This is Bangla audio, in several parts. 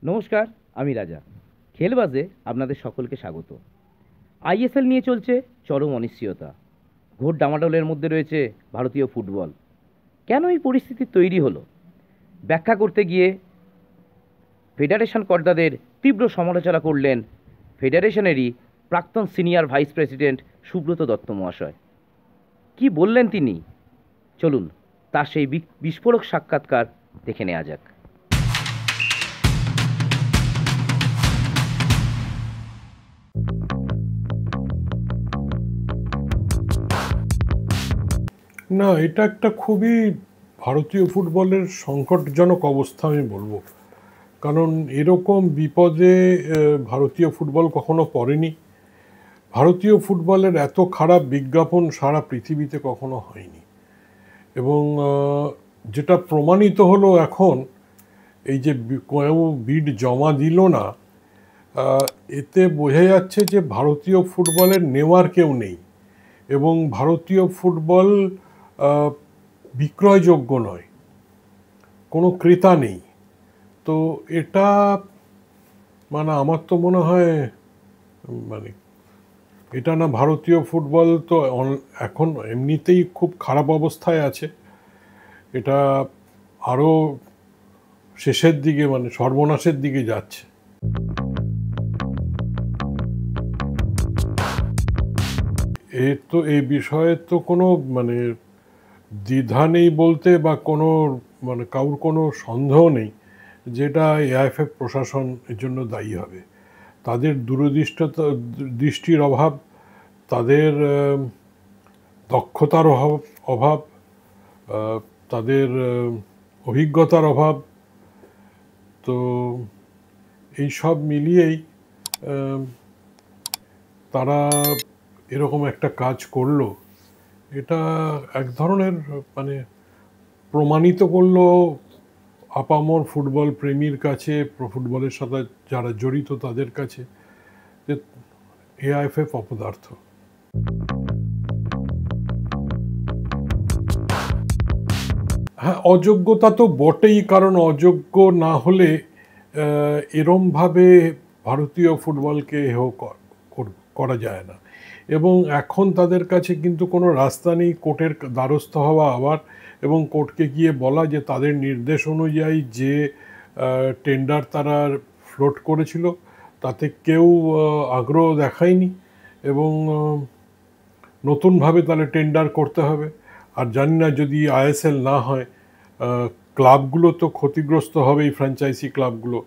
নমস্কার, আমি রাজা। খেলবাজে আপনাদের সকলকে স্বাগত। আইএসএল নিয়ে চলছে চরম অনিশ্চয়তা। ঘোর ডামাডোলের মধ্যে রয়েছে ভারতীয় ফুটবল। কেন এই পরিস্থিতি তৈরি হলো ব্যাখ্যা করতে গিয়ে ফেডারেশন কর্তাদের তীব্র সমালোচনা করলেন ফেডারেশনেরই প্রাক্তন senior vice president Subrata Dutta মহাশয়। কি বললেন তিনি, চলুন তার সেই বিস্ফোরক সাক্ষাৎকার দেখে নেওয়া যাক। না, এটা একটা খুবই ভারতীয় ফুটবলের সংকটজনক অবস্থা আমি বলবো। কারণ এরকম বিপদে ভারতীয় ফুটবল কখনো পড়েনি। ভারতীয় ফুটবলের এত খারাপ বিজ্ঞাপন সারা পৃথিবীতে কখনো হয়নি। এবং যেটা প্রমাণিত হলো এখন, এই যে কেউ বিড জমা দিল না, এতে বোঝা যাচ্ছে যে ভারতীয় ফুটবলের নেওয়ার কেউ নেই এবং ভারতীয় ফুটবল বিক্রয়যোগ্য নয়, কোনো ক্রেতা নেই। তো এটা মানে আমার তো মনে হয় মানে এটা না, ভারতীয় ফুটবল তো এখন এমনিতেই খুব খারাপ অবস্থায় আছে, এটা আরও শেষের দিকে মানে সর্বনাশের দিকে যাচ্ছে। এই বিষয়ে তো কোনো মানে দ্বিধা নেই বলতে বা কোনো মানে কারোর কোনো সন্দেহ নেই যেটা এআইএফএফ প্রশাসন এর জন্য দায়ী হবে। তাদের দৃষ্টির অভাব, তাদের দক্ষতার অভাব, তাদের অভিজ্ঞতার অভাব, তো এই সব মিলিয়েই তারা এরকম একটা কাজ করলো। এটা এক ধরনের মানে প্রমাণিত করলো আপামর ফুটবল প্রেমীর কাছে, ফুটবলের সাথে যারা জড়িত তাদের কাছে, যে এআইএফএফ অপদার্থ। হ্যাঁ, অযোগ্যতা তো বটেই, কারণ অযোগ্য না হলে এরমভাবে ভারতীয় ফুটবলকে করা যায় না। এবং এখন তাদের কাছে কিন্তু কোনো রাস্তা নেই কোর্টের দ্বারস্থ হওয়া আবার, এবং কোর্টকে গিয়ে বলা যে তাদের নির্দেশ অনুযায়ী যে টেন্ডার তারা ফ্লোট করেছিল তাতে কেউ আগ্রহ দেখায়নি এবং নতুনভাবে তাহলে টেন্ডার করতে হবে। আর জানি না, যদি আইএসএল না হয় ক্লাবগুলো তো ক্ষতিগ্রস্ত হবেই, ফ্র্যাঞ্চাইজি ক্লাবগুলো,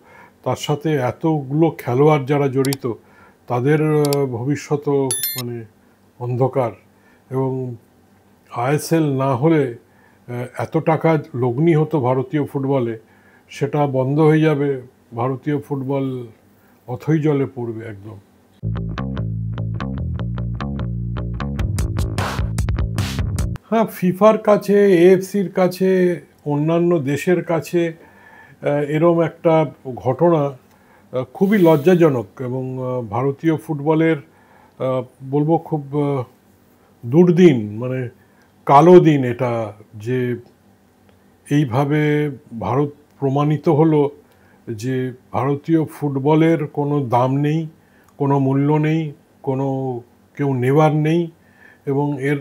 তার সাথে এতগুলো খেলোয়াড় যারা জড়িত তাদের ভবিষ্যৎও মানে অন্ধকার। এবং আইএসএল না হলে এত টাকা লগ্নি হতো ভারতীয় ফুটবলে, সেটা বন্ধ হয়ে যাবে, ভারতীয় ফুটবল অথই জলে পড়বে একদম। হ্যাঁ, ফিফার কাছে, এএফসির কাছে, অন্যান্য দেশের কাছে এরম একটা ঘটনা খুবই লজ্জাজনক এবং ভারতীয় ফুটবলের বলবো খুব দুর্দিন, মানে কালো দিন এটা, যে এইভাবে ভারত প্রমাণিত হলো যে ভারতীয় ফুটবলের কোনো দাম নেই, কোনো মূল্য নেই, কোনো কেউ নেওয়ার নেই এবং এর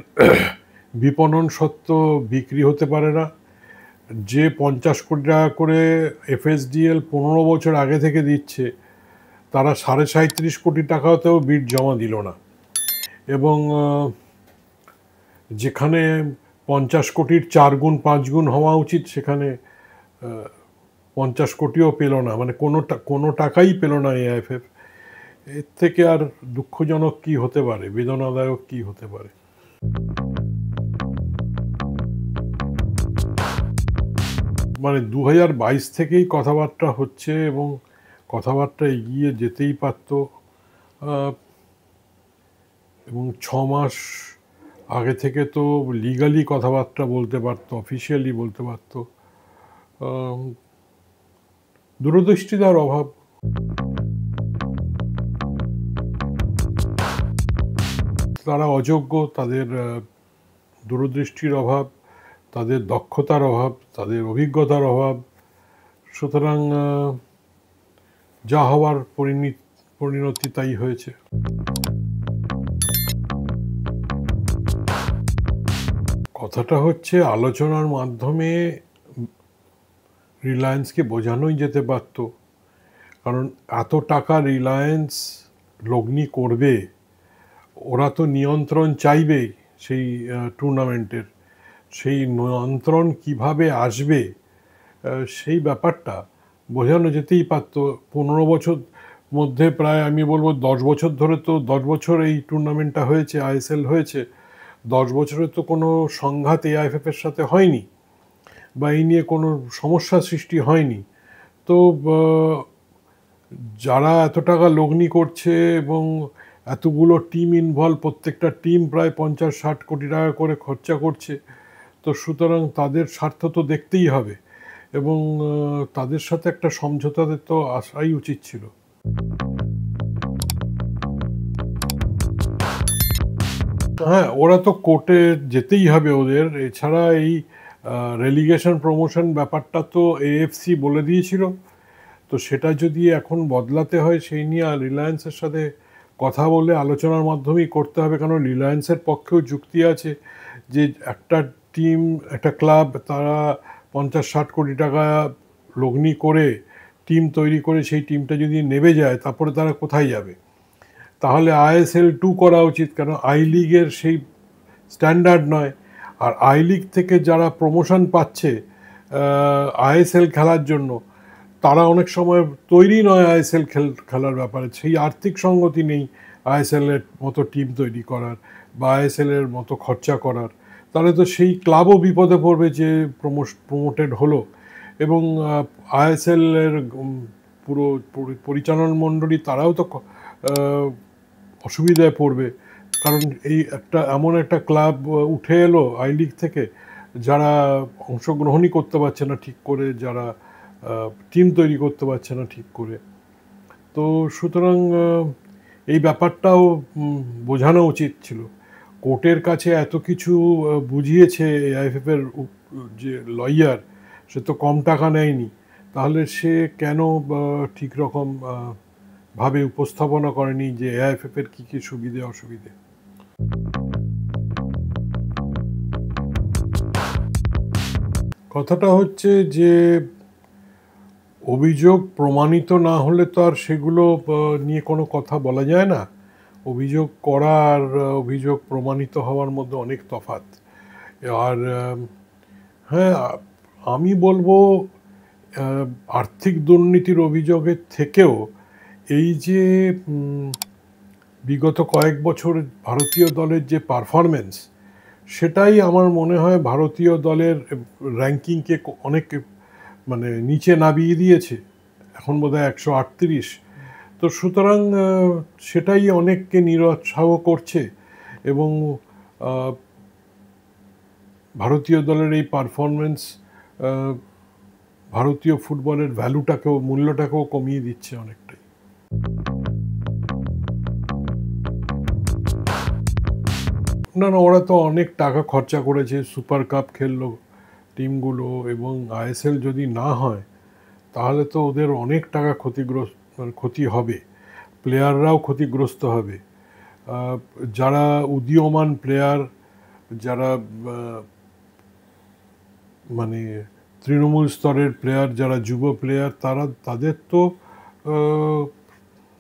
বিপণন সত্ত্ব বিক্রি হতে পারে না। যে 50 কোটি টাকা করে এফএসডিএল 15 বছর আগে থেকে দিচ্ছে, তারা 37.5 কোটি টাকাতেও বিড জমা দিল না। এবং যেখানে 50 কোটির 4 গুণ 5 গুণ হওয়া উচিত, সেখানে 50 কোটিও পেল না, মানে কোনো টাকাই পেল না এআইএফএফ। এর থেকে আর দুঃখজনক কি হতে পারে, বেদনাদায়ক কি হতে পারে। মানে 2022 থেকেই কথাবার্তা হচ্ছে এবং কথাবার্তা এগিয়ে যেতেই পারত, এবং 6 মাস আগে থেকে তো লিগালি কথাবার্তা বলতে পারতো, অফিসিয়ালি বলতে পারতো। দূরদৃষ্টিতার অভাব। তারা অযোগ্য, তাদের দূরদৃষ্টির অভাব, তাদের দক্ষতার অভাব, তাদের অভিজ্ঞতার অভাব। সুতরাং যা হওয়ার পরিণতি তাই হয়েছে। কথাটা হচ্ছে আলোচনার মাধ্যমে রিলায়েন্সকে বোঝানোই যেতে পারত, কারণ এত টাকা রিলায়েন্স লগ্নি করবে, ওরা তো নিয়ন্ত্রণ চাইবেই সেই টুর্নামেন্টের। সেই নিয়ন্ত্রণ কিভাবে আসবে সেই ব্যাপারটা বোঝানো যেতেই পারত। 15 বছর মধ্যে প্রায় আমি বলবো 10 বছর ধরে, তো 10 বছর এই টুর্নামেন্টটা হয়েছে, আইএসএল হয়েছে, 10 বছরে তো কোনো সংঘাত এআইএফএফ এর সাথে হয়নি বা এই নিয়ে কোনো সমস্যা সৃষ্টি হয়নি। তো যারা এত টাকা লগ্নি করছে এবং এতগুলো টিম ইনভলভ, প্রত্যেকটা টিম প্রায় 50-60 কোটি টাকা করে খরচা করছে, তো সুতরাং তাদের স্বার্থ তো দেখতেই হবে এবং তাদের সাথে একটা সমঝোতাতে তো আসাই উচিত ছিল। হ্যাঁ, ওরা তো কোর্টে যেতেই হবে ওদের, এছাড়া এই রেলিগেশন প্রমোশন ব্যাপারটা তো এএফসি বলে দিয়েছিল, তো সেটা যদি এখন বদলাতে হয় সেই নিয়ে রিলায়েন্সের সাথে কথা বলে আলোচনার মাধ্যমেই করতে হবে। কারণ রিলায়েন্সের পক্ষেও যুক্তি আছে যে একটা টিম, একটা ক্লাব, তারা 50-60 কোটি টাকা লগ্নি করে টিম তৈরি করে সেই টিমটা যদি নেমে যায় তারপরে তারা কোথায় যাবে? তাহলে আইএসএল 2 করা উচিত, কারণ আই লিগের সেই স্ট্যান্ডার্ড নয়। আর আই লিগ থেকে যারা প্রমোশন পাচ্ছে আইএসএল খেলার জন্য, তারা অনেক সময় তৈরি নয় আইএসএল খেলার ব্যাপারে, সেই আর্থিক সঙ্গতি নেই আইএসএল এর মতো টিম তৈরি করার বা আইএসএল এর মতো খরচা করার। তাহলে তো সেই ক্লাবও বিপদে পড়বে যে প্রমোটেড হলো, এবং আইএসএল এর পুরো পরিচালন মণ্ডলী তারাও তো অসুবিধায় পড়বে। কারণ এই এমন একটা ক্লাব উঠে এলো আই লিগ থেকে, যারা অংশগ্রহণই করতে পারছে না ঠিক করে, যারা টিম তৈরি করতে পারছে না ঠিক করে। তো সুতরাং এই ব্যাপারটাও বোঝানো উচিত ছিল। কোর্টের কাছে এত কিছু বুঝিয়েছে এআইএফএফ এর যে লয়ার, সে তো কম টাকা নেয়নি, তাহলে সে কেন ঠিক রকম ভাবে উপস্থাপনা করেনি যে এআইএফএফ এর কী কী সুবিধে অসুবিধে। কথাটা হচ্ছে যে অভিযোগ প্রমাণিত না হলে তো আর সেগুলো নিয়ে কোনো কথা বলা যায় না। অভিযোগ করা আর অভিযোগ প্রমাণিত হওয়ার মধ্যে অনেক তফাৎ। আর হ্যাঁ, আমি বলবো আর্থিক দুর্নীতির অভিযোগের থেকেও এই যে বিগত কয়েক বছর ভারতীয় দলের যে পারফরমেন্স, সেটাই আমার মনে হয় ভারতীয় দলের র্যাঙ্কিংকে অনেক মানে নিচে নামিয়ে দিয়েছে। এখন বোধহয় 138। তো সুতরাং সেটাই অনেককে নিরুৎসাহ করছে এবং ভারতীয় দলের এই পারফরমেন্স ভারতীয় ফুটবলের ভ্যালুটাকেও, মূল্যটাকেও কমিয়ে দিচ্ছে অনেকটাই। না না, ওরা তো অনেক টাকা খরচা করেছে, সুপার কাপ খেললো টিমগুলো, এবং আইএসএল যদি না হয় তাহলে তো ওদের অনেক টাকা ক্ষতি হবে, প্লেয়াররাও ক্ষতিগ্রস্ত হবে। যারা উদীয়মান প্লেয়ার, যারা মানে তৃণমূল স্তরের প্লেয়ার, যারা যুব প্লেয়ার, তাদের তো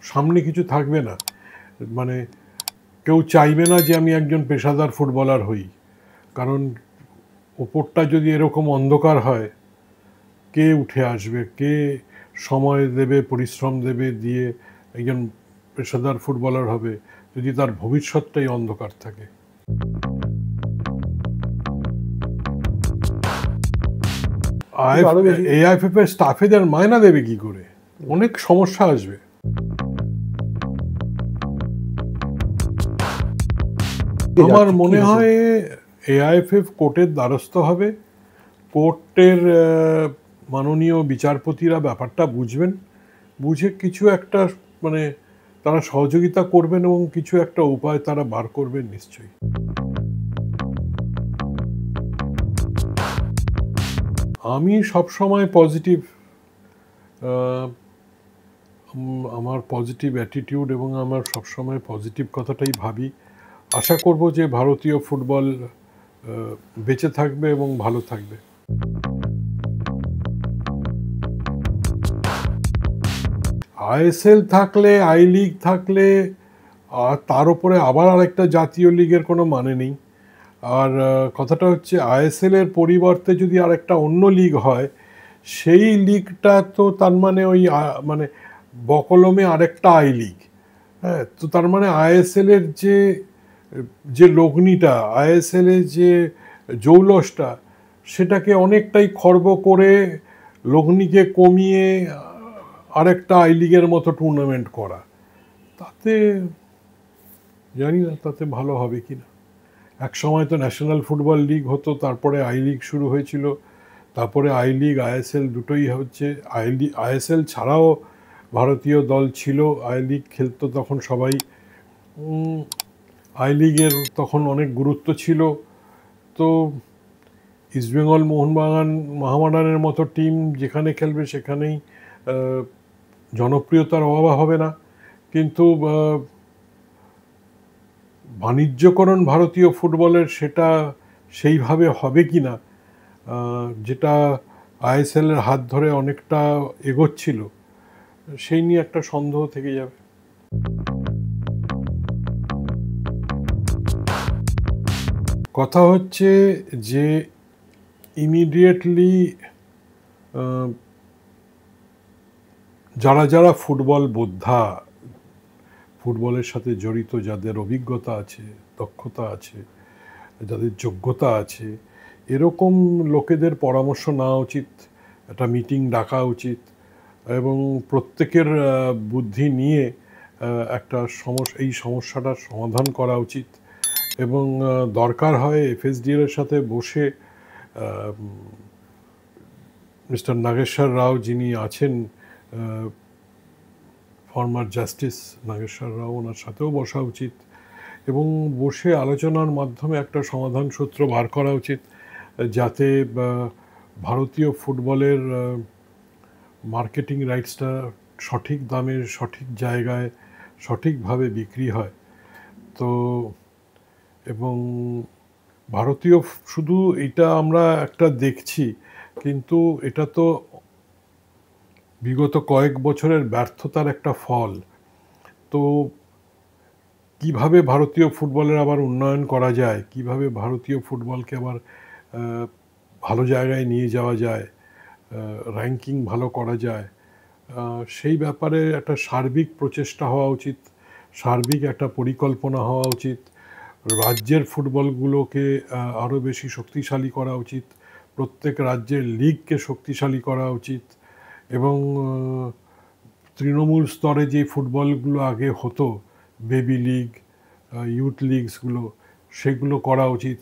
সামনে কিছু থাকবে না। মানে কেউ চাইবে না যে আমি একজন পেশাদার ফুটবলার হই, কারণ ওপরটা যদি এরকম অন্ধকার হয়, কে উঠে আসবে, কে সময় দেবে, পরিশ্রম দেবে, দিয়ে একজন পেশাদার ফুটবলার হবে যদি তার ভবিষ্যৎটাই অন্ধকার থাকে। এআইএফএফ এর স্টাফেদের মায়না দেবে কি করে? অনেক সমস্যা আসবে। আমার মনে হয় এআইএফএফ কোর্টের দ্বারস্থ হবে। কোর্টের মাননীয় বিচারপতিরা ব্যাপারটা বুঝবেন, বুঝে কিছু একটা মানে তারা সহযোগিতা করবেন এবং কিছু একটা উপায় তারা বার করবেন নিশ্চয়ই। আমি সবসময় পজিটিভ। আমার পজিটিভ অ্যাটিটিউড এবং আমার সবসময় পজিটিভ কথাটাই ভাবি। আশা করব যে ভারতীয় ফুটবল বেঁচে থাকবে এবং ভালো থাকবে। আইএসএল থাকলে, আই লিগ থাকলে, আর তার উপরে আবার আরেকটা জাতীয় লিগের কোনো মানে নেই। আর কথাটা হচ্ছে আইএসএল এর পরিবর্তে যদি আরেকটা অন্য লিগ হয়, সেই লিগটা তো তার মানে ওই মানে বকলমে আরেকটা আই লিগ। হ্যাঁ, তো তার মানে আইএসএল এর যে যে লগ্নিটা, আইএসএল এর যে জৌলসটা, সেটাকে অনেকটাই খর্ব করে লগ্নিকে কমিয়ে আরেকটা আই লিগের মতো টুর্নামেন্ট করা, তাতে জানি না তাতে ভালো হবে কিনা। এক সময় তো ন্যাশনাল ফুটবল লিগ হতো, তারপরে আই লিগ শুরু হয়েছিল, তারপরে আই লিগ আইএসএল দুটোই হচ্ছে। আইএসএল ছাড়াও ভারতীয় দল ছিল, আই লিগ খেলতো তখন সবাই। আই লিগের তখন অনেক গুরুত্ব ছিল। তো ইস্টবেঙ্গল মোহামেডানের মতো টিম যেখানে খেলবে সেখানেই জনপ্রিয়তার অভাব হবে না। কিন্তু বাণিজ্যকরণ ভারতীয় ফুটবলের সেটা সেইভাবে হবে কি না, যেটা আইএসএলের হাত ধরে অনেকটা এগোচ্ছিল, সেই নিয়ে একটা সন্দেহ থেকে যাবে। কথা হচ্ছে যে ইমিডিয়েটলি যারা যারা ফুটবল বোদ্ধা, ফুটবলের সাথে জড়িত, যাদের অভিজ্ঞতা আছে, দক্ষতা আছে, যাদের যোগ্যতা আছে, এরকম লোকেদের পরামর্শ নেওয়া উচিত, একটা মিটিং ডাকা উচিত এবং প্রত্যেকের বুদ্ধি নিয়ে একটা এই সমস্যাটার সমাধান করা উচিত। এবং দরকার হয় এফএসডিএল এর সাথে বসে মিস্টার নাগেশ্বর রাও যিনি আছেন, ফর্মার জাস্টিস নাগেশ্বর রাও, ওনার সাথেও বসা উচিত এবং বসে আলোচনার মাধ্যমে একটা সমাধান সূত্র বার করা উচিত, যাতে ভারতীয় ফুটবলের মার্কেটিং রাইটসটা সঠিক দামে, সঠিক জায়গায়, সঠিকভাবে বিক্রি হয়। তো এবং ভারতীয় শুধু এটা আমরা একটা দেখছি, কিন্তু এটা তো বিগত কয়েক বছরের ব্যর্থতার একটা ফল। তো কিভাবে ভারতীয় ফুটবলের আবার উন্নয়ন করা যায়, কিভাবে ভারতীয় ফুটবলকে আবার ভালো জায়গায় নিয়ে যাওয়া যায়, র্যাঙ্কিং ভালো করা যায়, সেই ব্যাপারে একটা সার্বিক প্রচেষ্টা হওয়া উচিত, সার্বিক একটা পরিকল্পনা হওয়া উচিত। রাজ্যের ফুটবলগুলোকে আরও বেশি শক্তিশালী করা উচিত, প্রত্যেক রাজ্যের লিগকে শক্তিশালী করা উচিত এবং তৃণমূল স্তরে যে ফুটবলগুলো আগে হতো, বেবি লিগ, ইউথ লিগসগুলো, সেগুলো করা উচিত।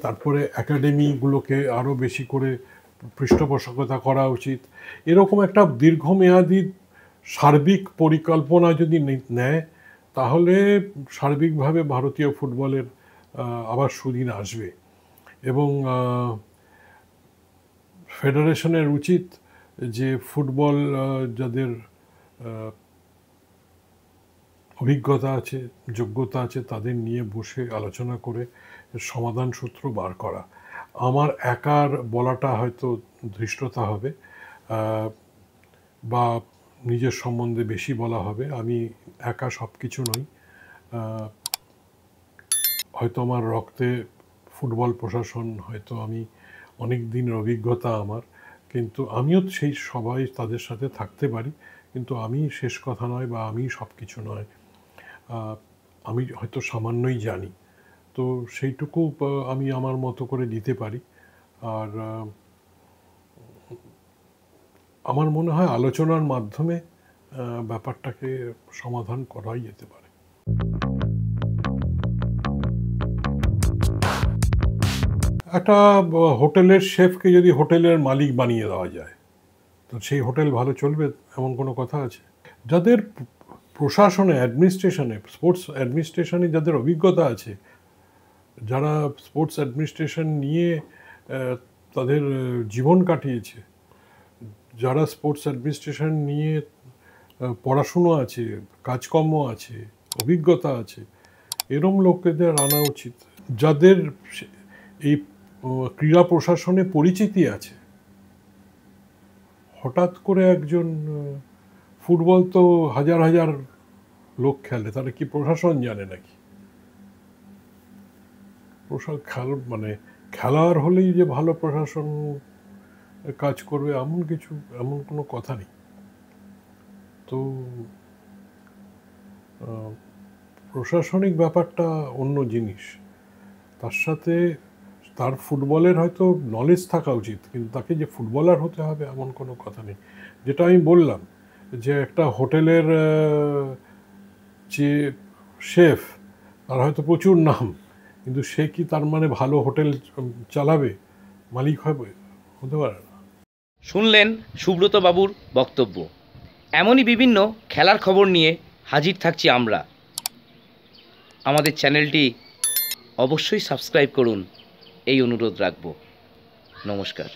তারপরে একাডেমিগুলোকে আরও বেশি করে পৃষ্ঠপোষকতা করা উচিত। এরকম একটা দীর্ঘমেয়াদী সার্বিক পরিকল্পনা যদি নেয়, তাহলে সার্বিকভাবে ভারতীয় ফুটবলের আবার সুদিন আসবে। এবং ফেডারেশনের উচিত যে ফুটবল যাদের অভিজ্ঞতা আছে, যোগ্যতা আছে, তাদের নিয়ে বসে আলোচনা করে সমাধান সূত্র বার করা। আমার একার বলাটা হয়তো ধৃষ্টতা হবে বা নিজের সম্বন্ধে বেশি বলা হবে। আমি একা সব কিছু নই। হয়তো আমার রক্তে ফুটবল প্রশাসন, হয়তো আমি অনেক দিনের অভিজ্ঞতা আমার, কিন্তু আমিও সেই সবাই তাদের সাথে থাকতে পারি, কিন্তু আমি শেষ কথা নয় বা আমি সব কিছু নয়। আমি হয়তো সামান্যই জানি, তো সেইটুকু আমি আমার মতো করে দিতে পারি। আর আমার মনে হয় আলোচনার মাধ্যমে ব্যাপারটাকে সমাধান করাই যেতে পারে। একটা হোটেলের শেফকে যদি হোটেলের মালিক বানিয়ে দেওয়া যায়, তো সেই হোটেল ভালো চলবে এমন কোনো কথা আছে? যাদের প্রশাসনে, অ্যাডমিনিস্ট্রেশনে, স্পোর্টস অ্যাডমিনিস্ট্রেশনে যাদের অভিজ্ঞতা আছে, যারা স্পোর্টস অ্যাডমিনিস্ট্রেশন নিয়ে তাদের জীবন কাটিয়েছে, যারা স্পোর্টস অ্যাডমিনিস্ট্রেশন নিয়ে পড়াশুনো আছে, কাজকর্ম আছে, অভিজ্ঞতা আছে, এরম লোকেদের আনা উচিত, যাদের এই ক্রীড়া প্রশাসনে পরিচিতি আছে। হঠাৎ করে একজন ফুটবল তো হাজার হাজার লোক খেলে, তারা কি প্রশাসন জানে নাকি? মানে খেলার হলেই যে ভালো প্রশাসন কাজ করবে এমন কোনো কথা নেই। তো প্রশাসনিক ব্যাপারটা অন্য জিনিস, তার সাথে তার ফুটবলের হয়তো নলেজ থাকা উচিত, কিন্তু তাকে যে ফুটবলার হতে হবে এমন কোনো কথা নেই। যেটা আমি বললাম যে একটা হোটেলের যে শেফ, তার হয়তো প্রচুর নাম, কিন্তু সে কি তার মানে ভালো হোটেল চালাবে, মালিক হবে? হতে পারে না। শুনলেন সুব্রত বাবুর বক্তব্য। এমনই বিভিন্ন খেলার খবর নিয়ে হাজির থাকছি আমরা। আমাদের চ্যানেলটি অবশ্যই সাবস্ক্রাইব করুন, এই অনুরোধ রাখব। নমস্কার।